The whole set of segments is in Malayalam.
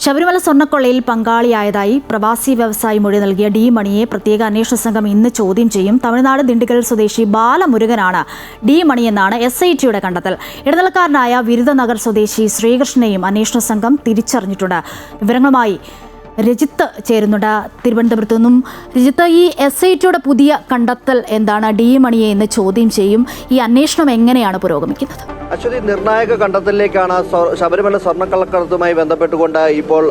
ശബരിമല സ്വർണ്ണക്കൊള്ളയിൽ പങ്കാളിയായതായി പ്രവാസി വ്യവസായി മൊഴി നൽകിയ ഡി മണിയെ പ്രത്യേക അന്വേഷണ സംഘം ഇന്ന് ചോദ്യം ചെയ്യും. തമിഴ്നാട് ദിണ്ടിഗൽ സ്വദേശി ബാലമുരുകനാണ് ഡി മണിയെന്നാണ് SITയുടെ കണ്ടെത്തൽ. ഇടനിലക്കാരനായ വിരുദനഗർ സ്വദേശി ശ്രീകൃഷ്ണനെയും അന്വേഷണ സംഘം തിരിച്ചറിഞ്ഞിട്ടുണ്ട്. വിവരങ്ങളുമായി രജിത്ത് ചേരുന്നുണ്ട് തിരുവനന്തപുരത്തു നിന്നും. രജിത്ത്, ഈ SITയുടെ പുതിയ കണ്ടെത്തൽ എന്താണ്? ഡി മണിയെ ഇന്ന് ചോദ്യം ചെയ്യും. ഈ അന്വേഷണം എങ്ങനെയാണ് പുരോഗമിക്കുന്നത്? അശ്വതി, നിർണായക കണ്ടെത്തലിലേക്കാണ് ശബരിമല സ്വർണ്ണക്കള്ളക്കടത്തുമായി ബന്ധപ്പെട്ടുകൊണ്ട് ഇപ്പോൾ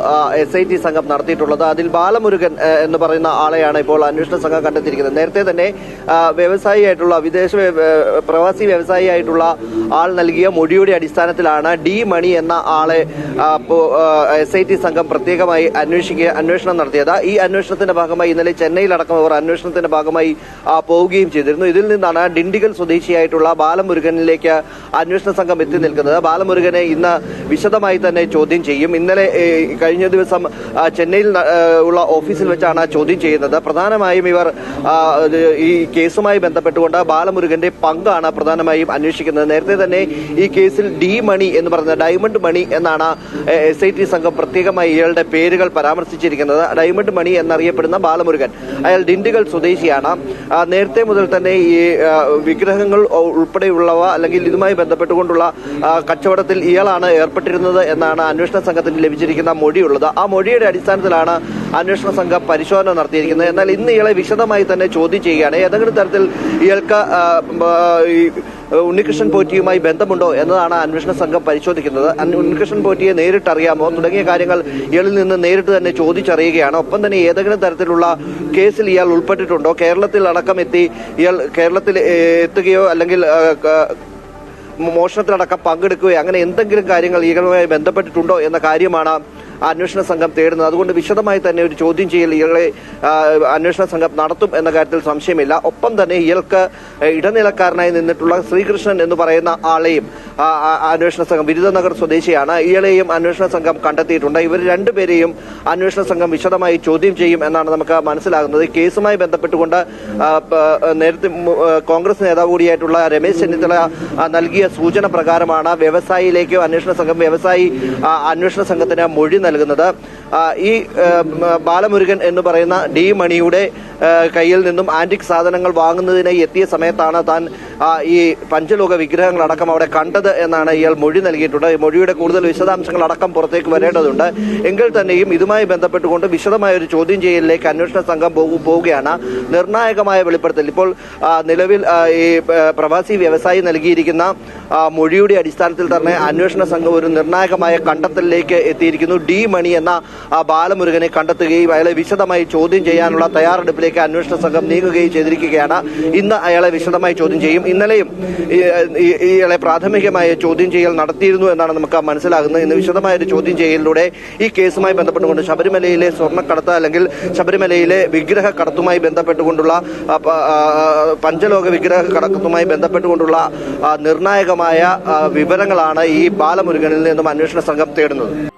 SIT സംഘം നടത്തിയിട്ടുള്ളത്. അതിൽ ബാലമുരുകൻ എന്ന് പറയുന്ന ആളെയാണ് ഇപ്പോൾ അന്വേഷണ സംഘം കണ്ടെത്തിയിരിക്കുന്നത്. നേരത്തെ തന്നെ വ്യവസായിയായിട്ടുള്ള പ്രവാസി വ്യവസായിയായിട്ടുള്ള ആൾ നൽകിയ മൊഴിയുടെ അടിസ്ഥാനത്തിലാണ് ഡി മണി എന്ന ആളെ SIT സംഘം പ്രത്യേകമായി അന്വേഷണം നടത്തിയത്. ഈ അന്വേഷണത്തിന്റെ ഭാഗമായി ഇന്നലെ ചെന്നൈയിലടക്കം അവർ അന്വേഷണത്തിന്റെ ഭാഗമായി പോവുകയും ചെയ്തിരുന്നു. ഇതിൽ നിന്നാണ് ഡിണ്ടിഗൽ സ്വദേശിയായിട്ടുള്ള ബാലമുരുകനിലേക്ക് അന്വേഷണ സംഘം എത്തി നിൽക്കുന്നത്. ബാലമുരുകനെ ഇന്ന് വിശദമായി തന്നെ ചോദ്യം ചെയ്യും. ഇന്നലെ കഴിഞ്ഞ ദിവസം ചെന്നൈയിൽ ഉള്ള ഓഫീസിൽ വെച്ചാണ് ചോദ്യം ചെയ്യുന്നത്. പ്രധാനമായും ഇവർ ഈ കേസുമായി ബന്ധപ്പെട്ടുകൊണ്ട് ബാലമുരുകന്റെ പങ്കാണ് പ്രധാനമായും അന്വേഷിക്കുന്നത്. നേരത്തെ തന്നെ ഈ കേസിൽ ഡി മണി എന്ന് പറയുന്ന ഡയമണ്ട് മണി എന്നാണ് SIT സംഘം പ്രത്യേകമായി ഇയാളുടെ പേരുകൾ പരാമർശിച്ചിരിക്കുന്നത്. ഡയമണ്ട് മണി എന്നറിയപ്പെടുന്ന ബാലമുരുകൻ അയാൾ ഡിണ്ടിഗൽ സ്വദേശിയാണ്. നേരത്തെ മുതൽ തന്നെ ഈ വിഗ്രഹങ്ങൾ ഉൾപ്പെടെയുള്ളവ അല്ലെങ്കിൽ ഇതുമായി ബന്ധപ്പെട്ടുകൊണ്ടുള്ള കച്ചവടത്തിൽ ഇയാളാണ് ഏർപ്പെട്ടിരുന്നത് എന്നാണ് അന്വേഷണ സംഘത്തിന് ലഭിച്ചിരിക്കുന്ന മൊഴിയുള്ളത്. ആ മൊഴിയുടെ അടിസ്ഥാനത്തിലാണ് അന്വേഷണ സംഘം പരിശോധന നടത്തിയിരിക്കുന്നത്. എന്നാൽ ഇന്ന് ഇയാളെ വിശദമായി തന്നെ ചോദ്യം ചെയ്യുകയാണ്. ഏതെങ്കിലും തരത്തിൽ ഇയാൾക്ക് ഉണ്ണികൃഷ്ണൻ പോറ്റിയുമായി ബന്ധമുണ്ടോ എന്നതാണ് അന്വേഷണ സംഘം പരിശോധിക്കുന്നത്. ഉണ്ണികൃഷ്ണൻ പോറ്റിയെ നേരിട്ട് അറിയാമോ തുടങ്ങിയ കാര്യങ്ങൾ ഇയാളിൽ നിന്ന് നേരിട്ട് തന്നെ ചോദിച്ചറിയുകയാണ്. ഒപ്പം തന്നെ ഏതെങ്കിലും തരത്തിലുള്ള കേസിൽ ഇയാൾ ഉൾപ്പെട്ടിട്ടുണ്ടോ, കേരളത്തിൽ അടക്കം ഇയാൾ കേരളത്തിൽ എത്തുകയോ അല്ലെങ്കിൽ മോഷണത്തിലടക്കം പങ്കെടുക്കുകയോ അങ്ങനെ എന്തെങ്കിലും കാര്യങ്ങൾ ഇയാളുമായി ബന്ധപ്പെട്ടിട്ടുണ്ടോ എന്ന കാര്യമാണ് അന്വേഷണ സംഘം തേടുന്നത്. അതുകൊണ്ട് വിശദമായി തന്നെ ഒരു ചോദ്യം ചെയ്യൽ ഇയാളെ അന്വേഷണ സംഘം നടത്തും എന്ന കാര്യത്തിൽ സംശയമില്ല. ഒപ്പം തന്നെ ഇയാൾക്ക് ഇടനിലക്കാരനായി നിന്നിട്ടുള്ള ശ്രീകൃഷ്ണൻ എന്ന് പറയുന്ന ആളെയും അന്വേഷണ സംഘം വിരുദനഗർ സ്വദേശിയാണ്. ഇയാളെയും അന്വേഷണ സംഘം കണ്ടെത്തിയിട്ടുണ്ട്. ഇവർ രണ്ടുപേരെയും അന്വേഷണ സംഘം വിശദമായി ചോദ്യം ചെയ്യും എന്നാണ് നമുക്ക് മനസ്സിലാകുന്നത്. കേസുമായി ബന്ധപ്പെട്ടുകൊണ്ട് നേരത്തെ കോൺഗ്രസ് നേതാവ് കൂടിയായിട്ടുള്ള രമേശ് ചെന്നിത്തല നൽകിയ സൂചന പ്രകാരമാണ് വ്യവസായിയിലേക്ക് വ്യവസായി അന്വേഷണ സംഘത്തിന് മൊഴി നൽകുന്നത്. ഈ ബാലമുരുകൻ എന്ന് പറയുന്ന ഡി മണിയുടെ കയ്യിൽ നിന്നും ആന്റിക് സാധനങ്ങൾ വാങ്ങുന്നതിനായി എത്തിയ സമയത്താണ് താൻ ഈ പഞ്ചലോക വിഗ്രഹങ്ങളടക്കം അവിടെ കണ്ടത് എന്നാണ് ഇയാൾ മൊഴി നൽകിയിട്ടുണ്ട്. മൊഴിയുടെ കൂടുതൽ വിശദാംശങ്ങൾ അടക്കം പുറത്തേക്ക് വരേണ്ടതുണ്ട്. എങ്കിൽ തന്നെയും ഇതുമായി ബന്ധപ്പെട്ടുകൊണ്ട് വിശദമായ ഒരു ചോദ്യം ചെയ്യലിലേക്ക് അന്വേഷണ സംഘം പോവുകയാണ്. നിർണായകമായ വെളിപ്പെടുത്തൽ ഇപ്പോൾ നിലവിൽ ഈ പ്രവാസി വ്യവസായി നൽകിയിരിക്കുന്ന മൊഴിയുടെ അടിസ്ഥാനത്തിൽ തന്നെ അന്വേഷണ സംഘം ഒരു നിർണായകമായ കണ്ടെത്തലിലേക്ക് എത്തിയിരിക്കുന്നു. ഡി മണി എന്ന ബാലമുരുകനെ കണ്ടെത്തുകയും അയാളെ വിശദമായി ചോദ്യം ചെയ്യാനുള്ള തയ്യാറെടുപ്പിലേക്ക് അന്വേഷണ സംഘം നീങ്ങുകയും ചെയ്തിരിക്കുകയാണ്. ഇന്ന് അയാളെ വിശദമായി ചോദ്യം ചെയ്യും. ഇന്നലെയും ഇയാളെ പ്രാഥമികമായ ചോദ്യം ചെയ്യൽ നടത്തിയിരുന്നു എന്നാണ് നമുക്ക് മനസ്സിലാകുന്നത്. ഇന്ന് വിശദമായ ഒരു ചോദ്യം ചെയ്യലിലൂടെ ഈ കേസുമായി ബന്ധപ്പെട്ടുകൊണ്ട് ശബരിമലയിലെ സ്വർണ്ണക്കടത്ത് അല്ലെങ്കിൽ ശബരിമലയിലെ വിഗ്രഹ കടത്തുമായി ബന്ധപ്പെട്ടുകൊണ്ടുള്ള പഞ്ചലോക വിഗ്രഹ കടത്തുമായി ബന്ധപ്പെട്ടുകൊണ്ടുള്ള നിർണായകമായ വിവരങ്ങളാണ് ഈ ബാലമുരുകനിൽ നിന്നും അന്വേഷണ സംഘം തേടുന്നത്.